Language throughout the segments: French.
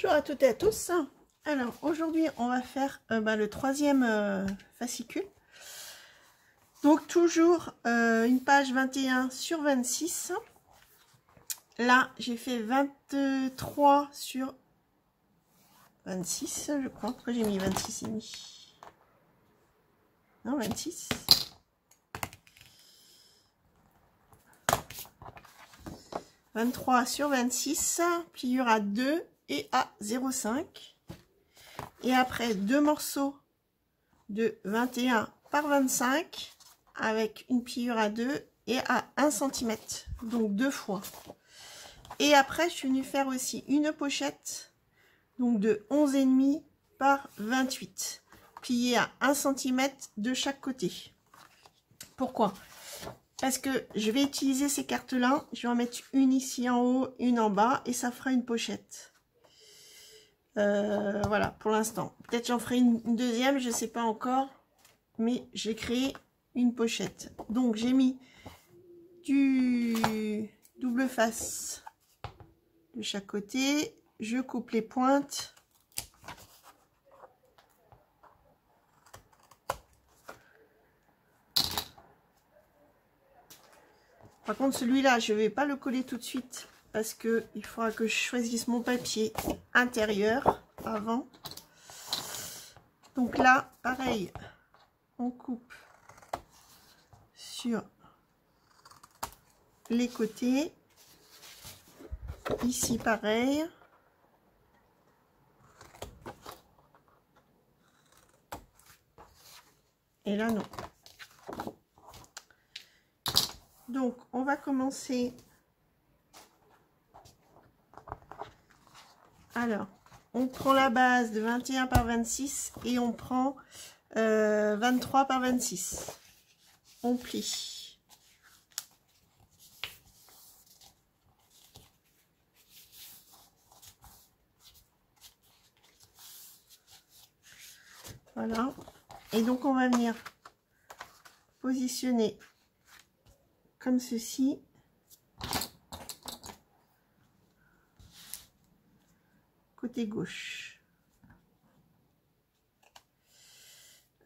Bonjour à toutes et à tous. Alors aujourd'hui on va faire le troisième fascicule. Donc toujours une page 21 sur 26. Là j'ai fait 23 sur 26 je crois. Pourquoi j'ai mis 26 et demi? Non, 26. « 23 sur 26, pliure à 2 et à 0,5. Et après, deux morceaux de 21 par 25 avec une pliure à 2 et à 1 cm. Donc deux fois. Et après, je suis venue faire aussi une pochette donc de 11,5 par 28. Pliée à 1 cm de chaque côté. Pourquoi ? Parce que je vais utiliser ces cartes-là. Je vais en mettre une ici en haut, une en bas. Et ça fera une pochette. Voilà, pour l'instant. Peut-être j'en ferai une deuxième, je ne sais pas encore. Mais j'ai créé une pochette. Donc, j'ai mis du double face de chaque côté. Je coupe les pointes. Par contre, celui-là, je ne vais pas le coller tout de suite parce que il faudra que je choisisse mon papier intérieur avant. Donc là, pareil, on coupe sur les côtés. Ici, pareil. Et là, non. Donc, on va commencer. Alors, on prend la base de 21 par 26 et on prend 23 par 26. On plie. Voilà. Et donc, on va venir positionner comme ceci. Côté gauche.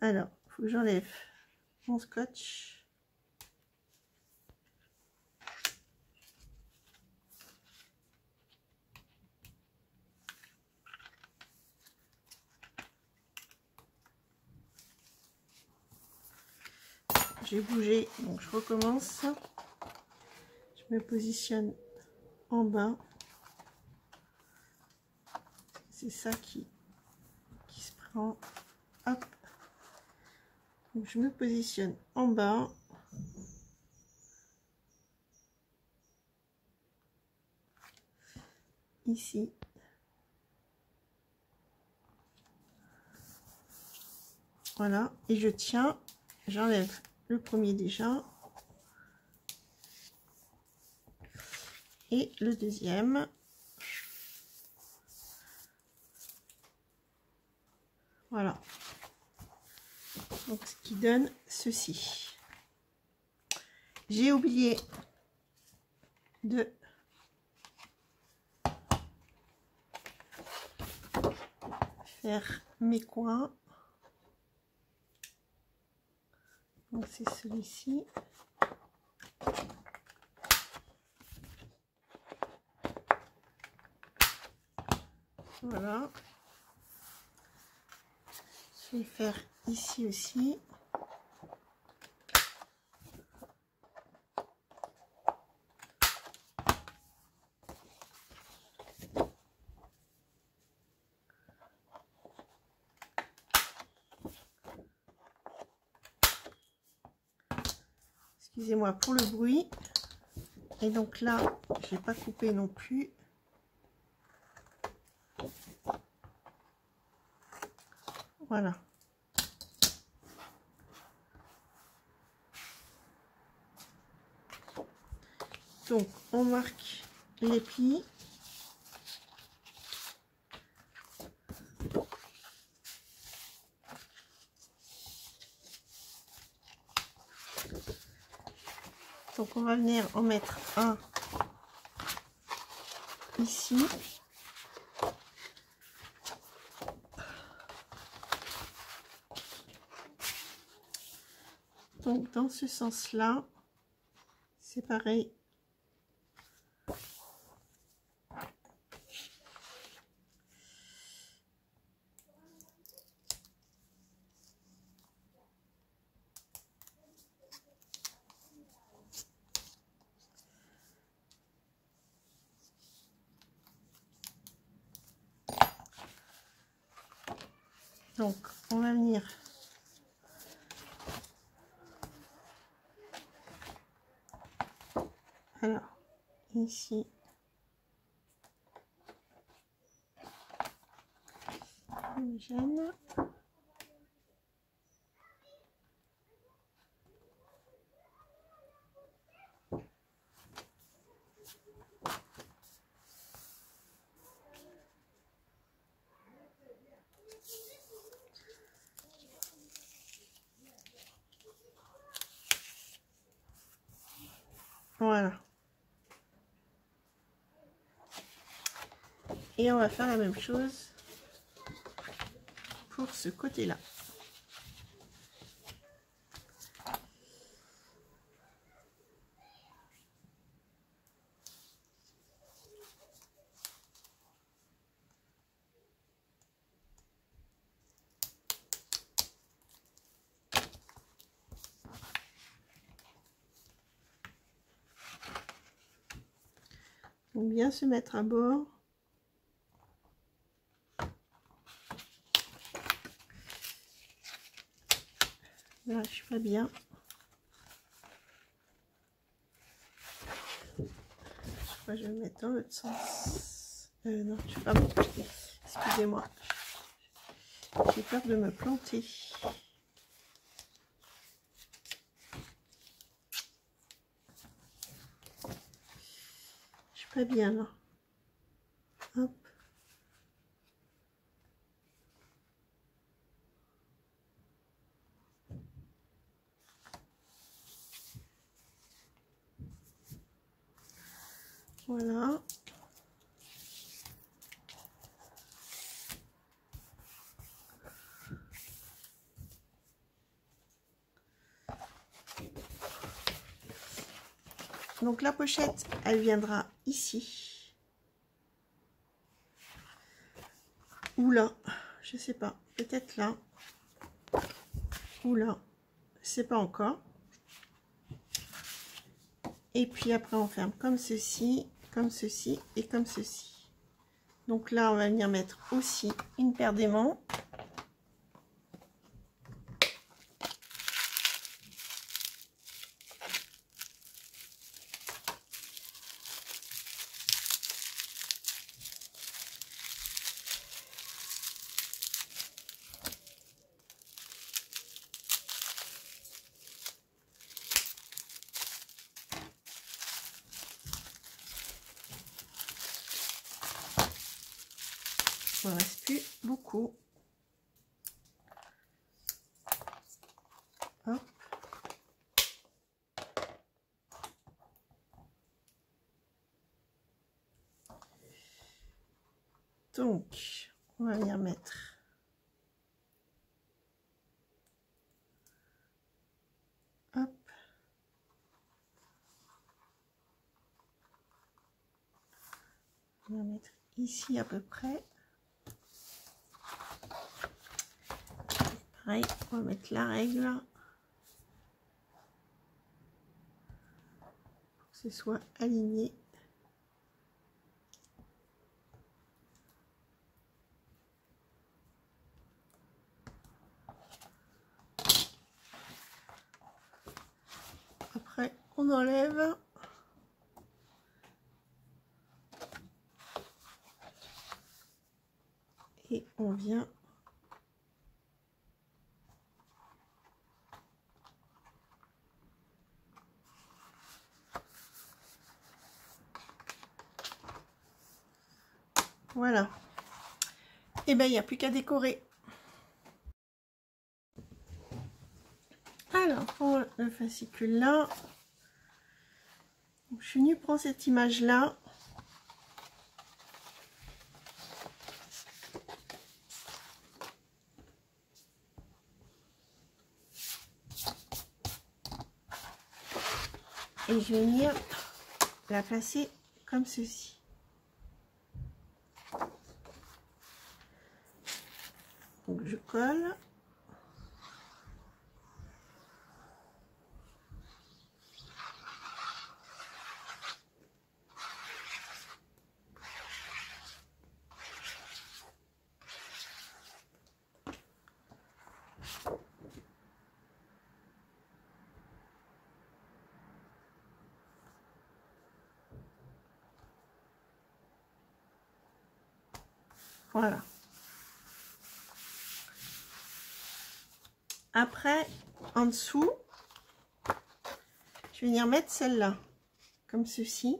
Alors, il faut que j'enlève mon scotch. J'ai bougé, donc je recommence. Je me positionne en bas. C'est ça qui se prend. Hop. Donc je me positionne en bas. Ici. Voilà. Et je tiens. J'enlève le premier déjà. Et le deuxième. Voilà. Donc, ce qui donne ceci. J'ai oublié de faire mes coins. Donc, c'est celui-ci. Voilà. Je vais faire ici aussi. Excusez-moi pour le bruit. Et donc là, je n'ai pas coupé non plus. Voilà. Donc, on marque les plis. Donc, on va venir en mettre un ici. Donc dans ce sens-là, c'est pareil. Donc, on va venir alors ici on gêne. Voilà. Et on va faire la même chose pour ce côté-là. Donc bien se mettre à bord. Là, je suis pas bien. Je crois que je vais me mettre dans l'autre sens. Non, je suis pas bon. Excusez-moi. J'ai peur de me planter. Je suis pas bien là. Hop. Voilà. Donc la pochette, elle viendra ici. Ou là. Je sais pas. Peut-être là. Ou là. Je sais pas encore. Et puis après on ferme comme ceci et comme ceci. Donc là on va venir mettre aussi une paire d'aimants. Il ne reste plus beaucoup. Hop. Donc, on va venir mettre hop. On va mettre ici à peu près. Pareil, on va mettre la règle pour que ce soit aligné. Après, on enlève. Et on vient voilà. Et ben il n'y a plus qu'à décorer. Alors pour le fascicule là, je suis venue prendre cette image là. Et je vais venir la placer comme ceci. Donc je colle. Voilà. Après, en dessous, je vais venir mettre celle-là, comme ceci.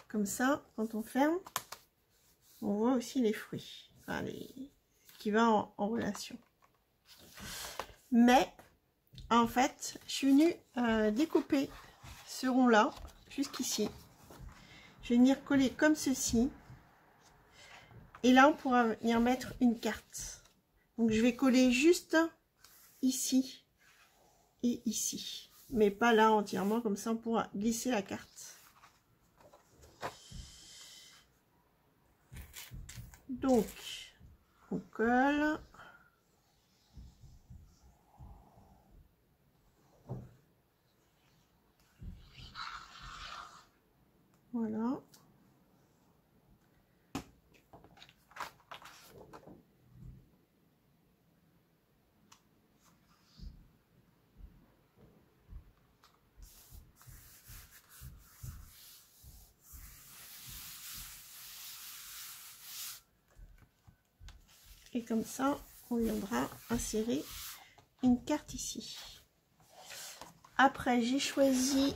Comme ça, quand on ferme, on voit aussi les fruits, enfin qui va en relation. Mais, en fait, je suis venue découper ce rond-là, jusqu'ici. Je vais venir coller comme ceci. Et là, on pourra venir mettre une carte. Donc, je vais coller juste ici et ici. Mais pas là entièrement, comme ça, on pourra glisser la carte. Donc, on colle. Voilà. Et comme ça, on viendra insérer une carte ici. Après, j'ai choisi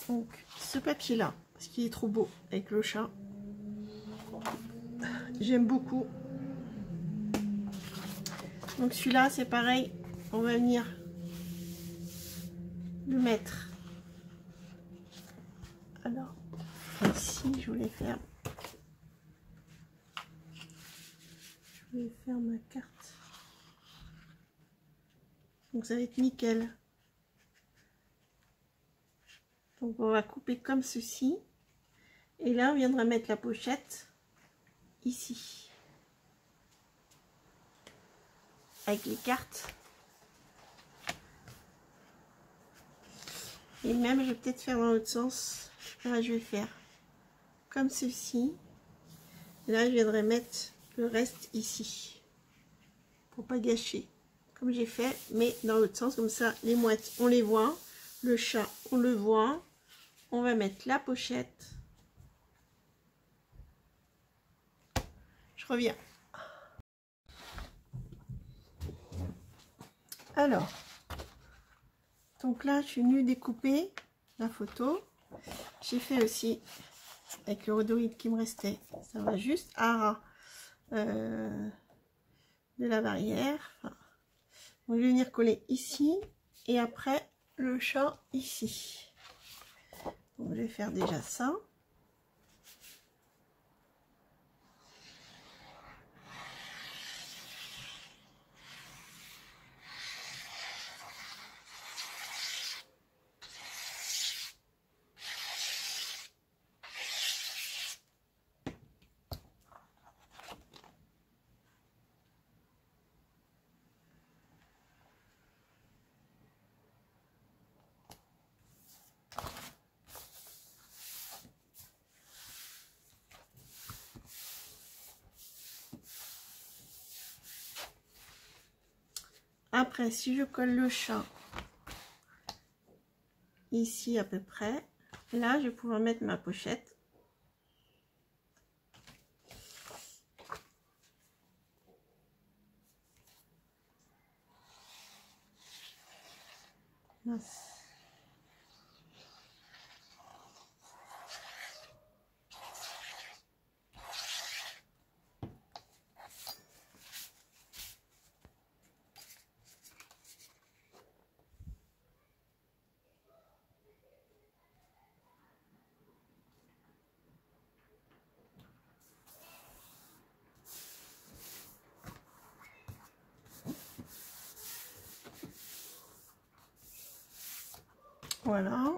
donc ce papier-là, parce qu'il est trop beau avec le chat. J'aime beaucoup. Donc celui-là, c'est pareil. On va venir le mettre. Alors, ici, je voulais faire ma carte. Donc ça va être nickel. Donc on va couper comme ceci. Et là, on viendra mettre la pochette ici. Avec les cartes. Et même, je vais peut-être faire dans l'autre sens. Là, je vais faire comme ceci. Là, je viendrai mettre le reste ici. Pour pas gâcher. Comme j'ai fait, mais dans l'autre sens. Comme ça, les mouettes, on les voit. Le chat, on le voit. On va mettre la pochette. Je reviens. Alors, donc là, je suis venue découper la photo. J'ai fait aussi avec le rhodoïde qui me restait. Ça va juste à ras de la barrière. Enfin, donc, je vais venir coller ici et après le chat ici. Donc, je vais faire déjà ça. Après, si je colle le chat ici à peu près, là, je vais pouvoir mettre ma pochette. Mince. Voilà.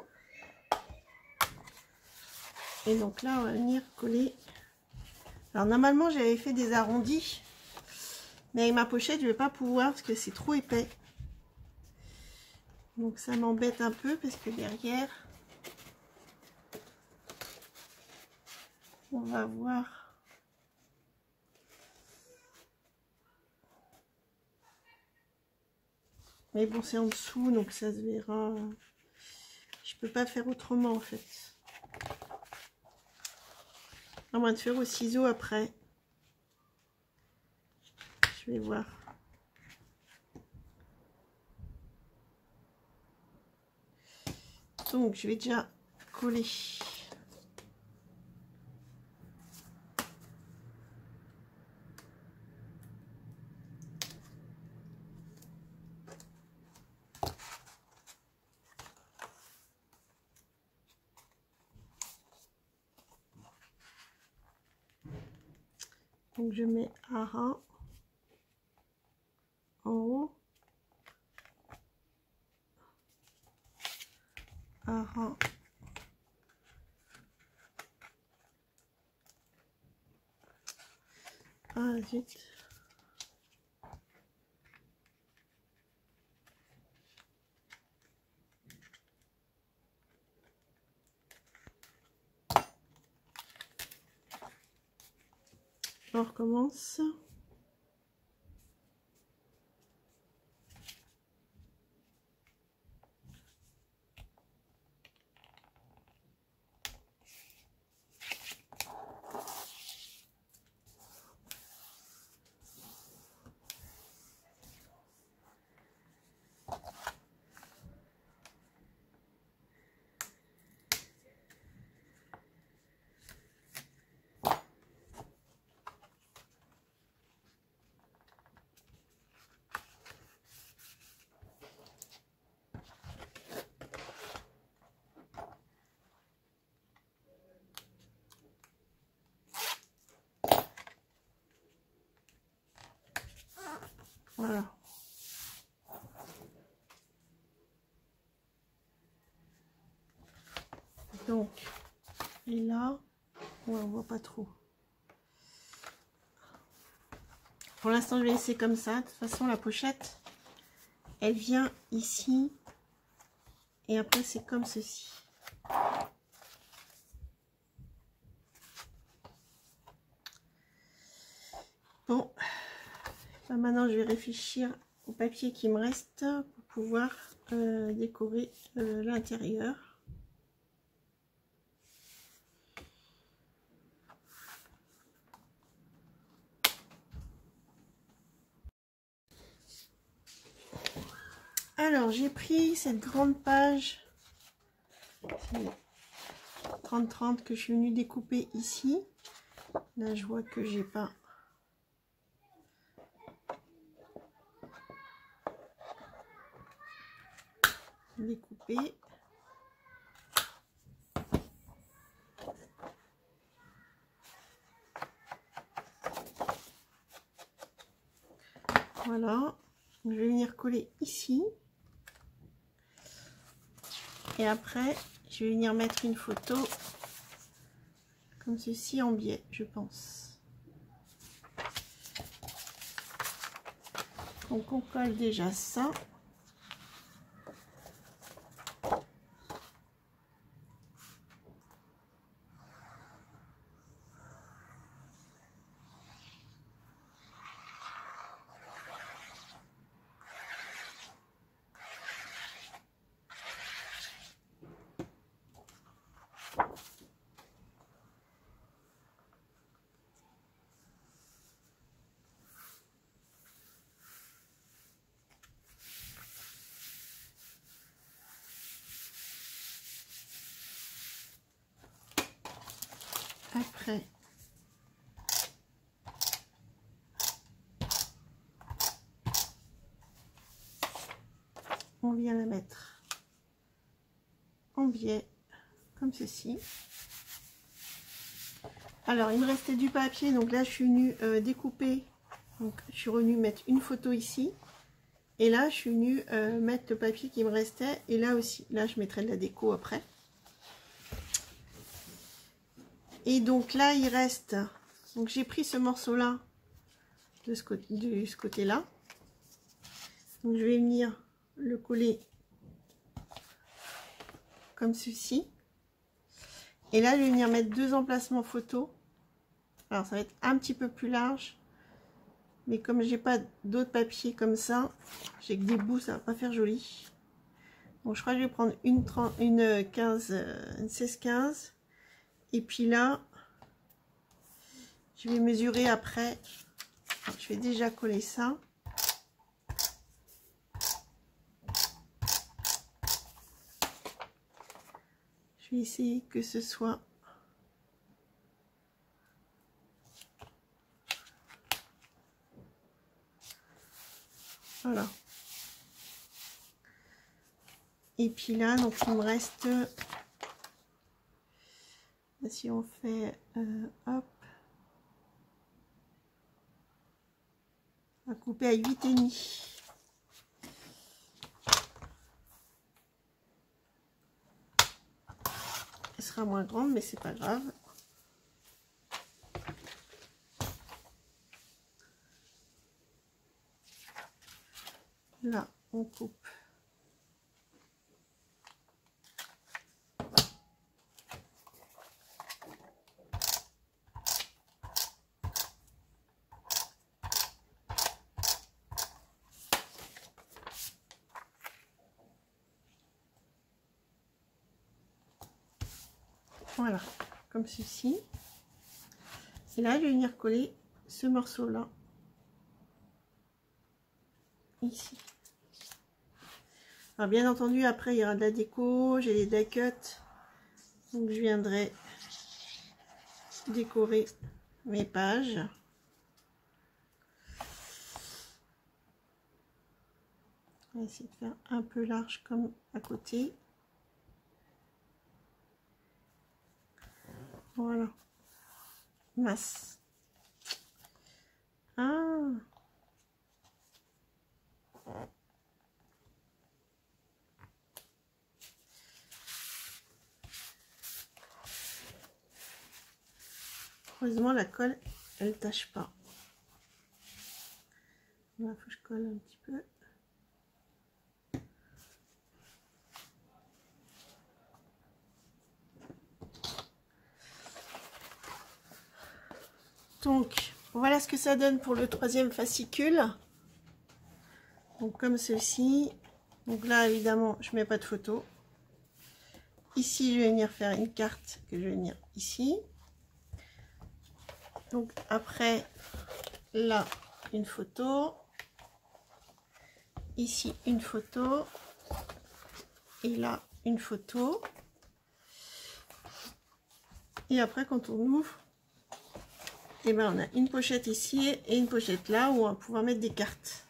Et donc là, on va venir coller. Alors normalement, j'avais fait des arrondis. Mais avec ma pochette, je ne vais pas pouvoir parce que c'est trop épais. Donc ça m'embête un peu parce que derrière, on va voir. Mais bon, c'est en dessous, donc ça se verra. Je peux pas faire autrement en fait. À moins de faire au ciseau après. Je vais voir. Donc je vais déjà coller. Donc je mets un rang en haut, un rang zut. On recommence. Voilà. Donc, et là, ouais, on voit pas trop. Pour l'instant, je vais laisser comme ça. De toute façon, la pochette, elle vient ici. Et après, c'est comme ceci. Bon, là, maintenant, je vais réfléchir au papier qui me reste pour pouvoir décorer l'intérieur. Alors, j'ai pris cette grande page 30-30 que je suis venue découper ici. Là, je vois que j'ai pas découpé. Voilà. Je vais venir coller ici. Et après, je vais venir mettre une photo comme ceci en biais, je pense. Donc on colle déjà ça. Après, on vient la mettre en biais, comme ceci. Alors, il me restait du papier, donc là, je suis venue découper. Donc, je suis venue mettre une photo ici. Et là, je suis venue mettre le papier qui me restait. Et là aussi, là, je mettrai de la déco après. Et donc là, il reste... Donc j'ai pris ce morceau-là de ce côté-là. Donc je vais venir le coller comme ceci. Et là, je vais venir mettre 2 emplacements photos. Alors ça va être un petit peu plus large. Mais comme j'ai pas d'autres papiers comme ça, j'ai que des bouts, ça va pas faire joli. Donc je crois que je vais prendre une 16-15. Et puis là, je vais mesurer après. Alors, je vais déjà coller ça. Je vais essayer que ce soit... Voilà. Et puis là, donc il me reste... Si on fait... hop. On va couper à 8,5. Elle sera moins grande, mais c'est pas grave. Là, on coupe. Voilà, comme ceci. Et là, je vais venir coller ce morceau-là. Ici. Alors, bien entendu, après, il y aura de la déco. J'ai les die cuts. Donc, je viendrai décorer mes pages. On va essayer de faire un peu large comme à côté. Voilà. Masse. Ah. Heureusement, la colle, elle tâche pas. Il faut que je colle un petit peu. Donc, voilà ce que ça donne pour le 3e fascicule. Donc, comme ceci. Donc là, évidemment, je mets pas de photo. Ici, je vais venir faire une carte que je vais venir ici. Donc, après, là, une photo. Ici, une photo. Et là, une photo. Et après, quand on ouvre, et ben on a une pochette ici et une pochette là où on va pouvoir mettre des cartes.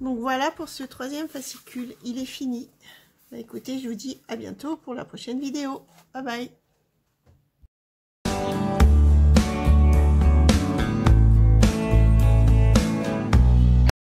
Donc voilà pour ce 3e fascicule, il est fini. Bah, écoutez, je vous dis à bientôt pour la prochaine vidéo. Bye bye.